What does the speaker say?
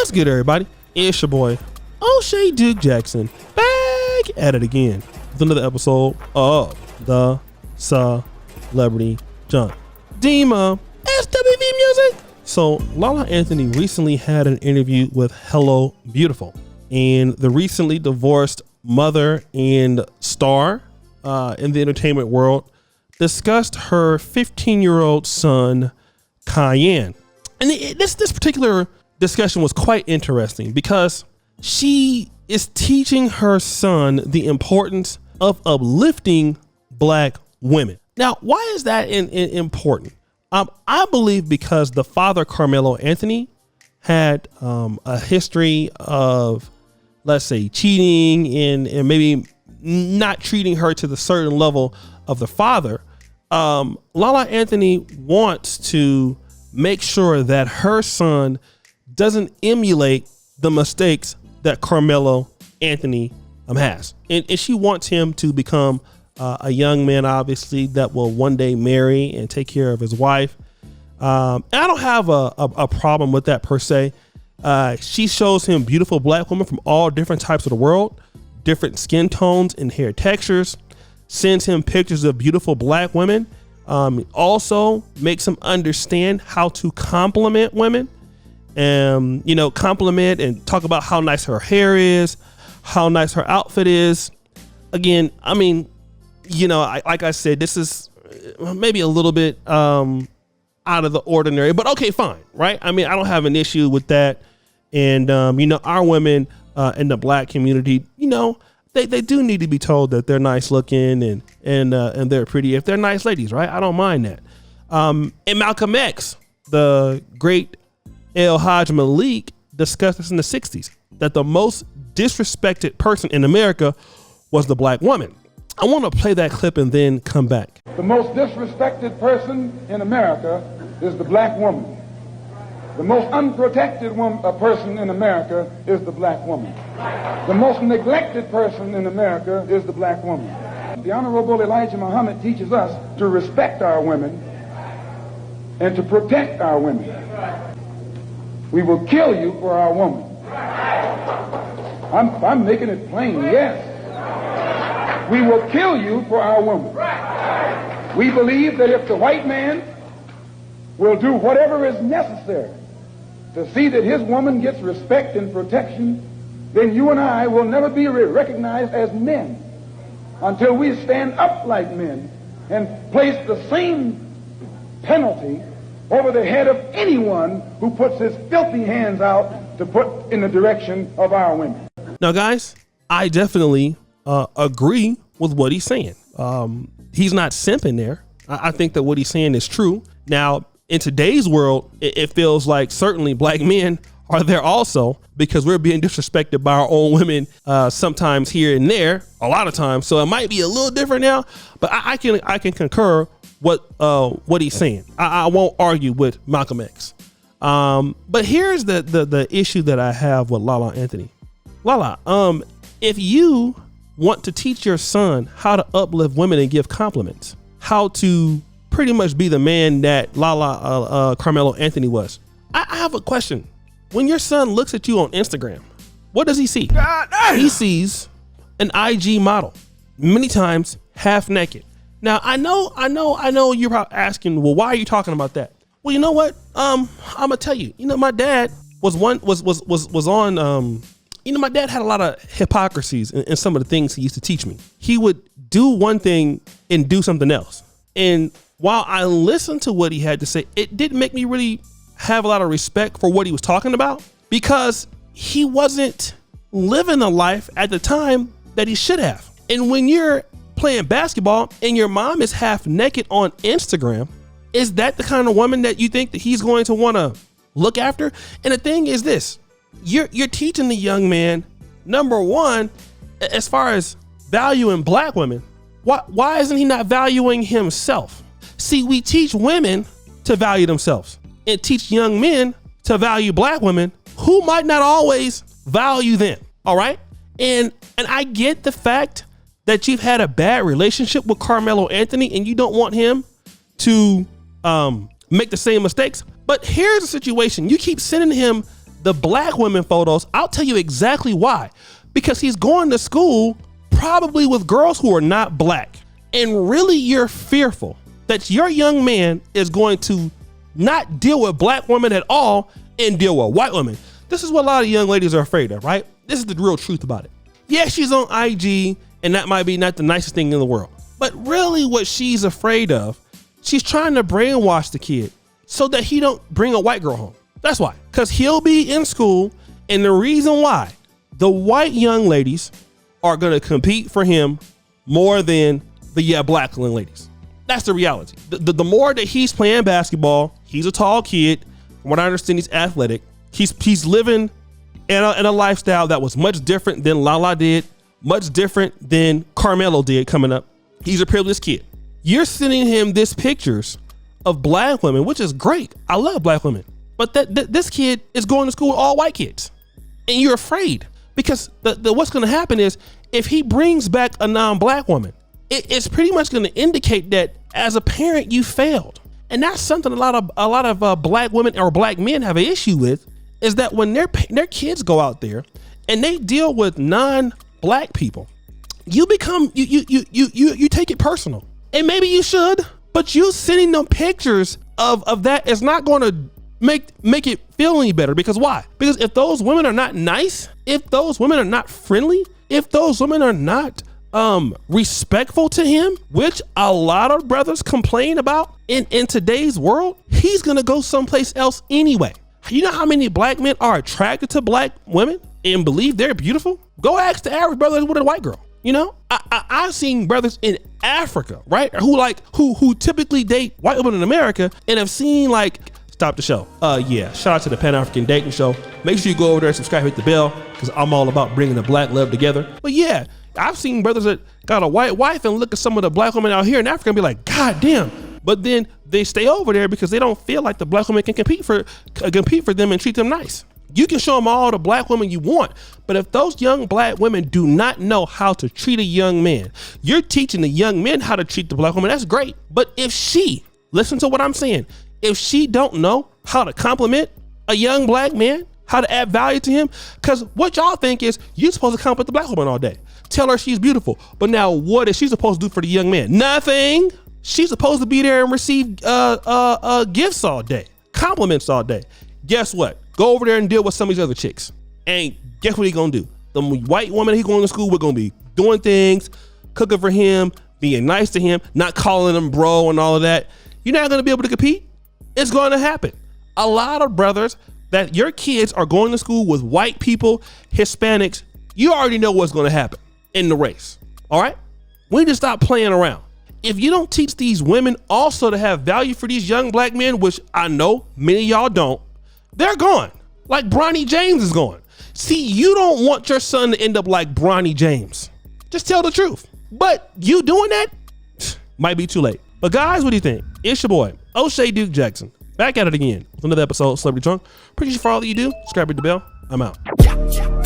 What's good, everybody? It's your boy, O'Shea Duke Jackson, back at it again with another episode of the Celebrity Junk. Dima, SWV Music. So, LaLa Anthony recently had an interview with Hello Beautiful, and the recently divorced mother and star in the entertainment world discussed her 15-year-old son, Cayenne. And this particular discussion was quite interesting because she is teaching her son the importance of uplifting Black women. Now, why is that important? I believe because the father, Carmelo Anthony, had a history of, let's say, cheating and maybe not treating her to the certain level of the father. LaLa Anthony wants to make sure that her son doesn't emulate the mistakes that Carmelo Anthony has. And she wants him to become a young man, obviously, that will one day marry and take care of his wife. And I don't have a problem with that per se. She shows him beautiful Black women from all different types of the world, different skin tones and hair textures, sends him pictures of beautiful Black women. Also makes him understand how to compliment women and, compliment and talk about how nice her hair is, how nice her outfit is. Again, I mean, like I said, this is maybe a little bit out of the ordinary, but okay, fine, right? I mean, I don't have an issue with that. And, our women in the Black community, they do need to be told that they're nice looking and they're pretty if they're nice ladies, right? I don't mind that. And Malcolm X, the great El Hajj Malik, discussed this in the 60s, that the most disrespected person in America was the Black woman. I want to play that clip and then come back. The most disrespected person in America is the Black woman. The most unprotected person in America is the Black woman. The most neglected person in America is the Black woman. The Honorable Elijah Muhammad teaches us to respect our women and to protect our women. We will kill you for our woman. I'm making it plain, yes. We will kill you for our woman. We believe that if the white man will do whatever is necessary to see that his woman gets respect and protection, then you and I will never be recognized as men until we stand up like men and place the same penalty over the head of anyone who puts his filthy hands out to put in the direction of our women. Now, guys, I definitely agree with what he's saying. He's not simping there. I think that what he's saying is true. Now, in today's world, it feels like certainly Black men are there also because we're being disrespected by our own women sometimes here and there, a lot of times. So it might be a little different now, but I can concur what he's saying. I won't argue with Malcolm X. But here's the issue that I have with LaLa Anthony. LaLa, if you want to teach your son how to uplift women and give compliments, how to pretty much be the man that Carmelo Anthony was, I have a question. When your son looks at you on Instagram, what does he see? He sees an IG model, many times half naked. Now, I know you're probably asking, well, why are you talking about that? Well, you know what? I'm gonna tell you. My dad was on. My dad had a lot of hypocrisies in some of the things he used to teach me. He would do one thing and do something else. And while I listened to what he had to say, it didn't make me really have a lot of respect for what he was talking about because he wasn't living a life at the time that he should have. And when you're playing basketball and your mom is half naked on Instagram, is that the kind of woman that you think that he's going to want to look after? And the thing is this, you're teaching the young man, number one, as far as valuing Black women, why isn't he not valuing himself? See, we teach women to value themselves and teach young men to value Black women who might not always value them. All right. And I get the fact that you've had a bad relationship with Carmelo Anthony and you don't want him to make the same mistakes. But here's the situation. You keep sending him The black women photos, I'll tell you exactly why. Because he's going to school probably with girls who are not black. And really you're fearful that your young man is going to not deal with black women at all and deal with white women. This is what a lot of young ladies are afraid of, right? This is the real truth about it. Yeah, she's on IG and that might be not the nicest thing in the world. But really what she's afraid of, she's trying to brainwash the kid so that he don't bring a white girl home. That's why, because he'll be in school, and the reason why the white young ladies are going to compete for him more than the black young ladies. That's the reality. The more that he's playing basketball, he's a tall kid. From what I understand, he's athletic. He's living in a lifestyle that was much different than LaLa did, much different than Carmelo did coming up. He's a privileged kid. You're sending him this pictures of black women, which is great. I love black women. But this kid is going to school with all white kids, and you're afraid because what's going to happen is if he brings back a non-black woman, it's pretty much going to indicate that as a parent you failed, and that's something a lot of black women or black men have an issue with. Is that when their kids go out there and they deal with non-black people, you become you take it personal, and maybe you should, but you sending them pictures of that is not going to make it feel any better. Because why? Because if those women are not nice, if those women are not friendly, if those women are not respectful to him, which a lot of brothers complain about in today's world, he's gonna go someplace else anyway. You know how many black men are attracted to black women and believe they're beautiful? Go ask the average brother with a white girl. You know, I've seen brothers in Africa, right, who typically date white women in America and have seen like. Stop the show. Yeah, shout out to the Pan-African Dating Show. Make sure you go over there, subscribe, hit the bell, because I'm all about bringing the black love together. But yeah, I've seen brothers that got a white wife and look at some of the black women out here in Africa and be like, God damn. But then they stay over there because they don't feel like the black women can compete for them and treat them nice. You can show them all the black women you want, but if those young black women do not know how to treat a young man, you're teaching the young men how to treat the black woman. That's great. But if she, listen to what I'm saying, if she don't know how to compliment a young black man, how to add value to him, because what y'all think is you're supposed to compliment the black woman all day. Tell her she's beautiful. But now what is she supposed to do for the young man? Nothing. She's supposed to be there and receive gifts all day, compliments all day. Guess what? Go over there and deal with some of these other chicks. And guess what he gonna do? The white woman he going to school, we're gonna be doing things, cooking for him, being nice to him, not calling him bro and all of that. You're not gonna be able to compete. It's going to happen. A lot of brothers that your kids are going to school with white people, Hispanics, you already know what's going to happen in the race. All right. We need to stop playing around. If you don't teach these women also to have value for these young black men, which I know many of y'all don't, they're gone. Like Bronny James is gone. See, you don't want your son to end up like Bronny James. Just tell the truth. But you doing that might be too late. But guys, what do you think? It's your boy, O'Shea Duke Jackson, back at it again with another episode of Celebrity Drunk. Appreciate you for all that you do. Subscribe, hit the bell. I'm out.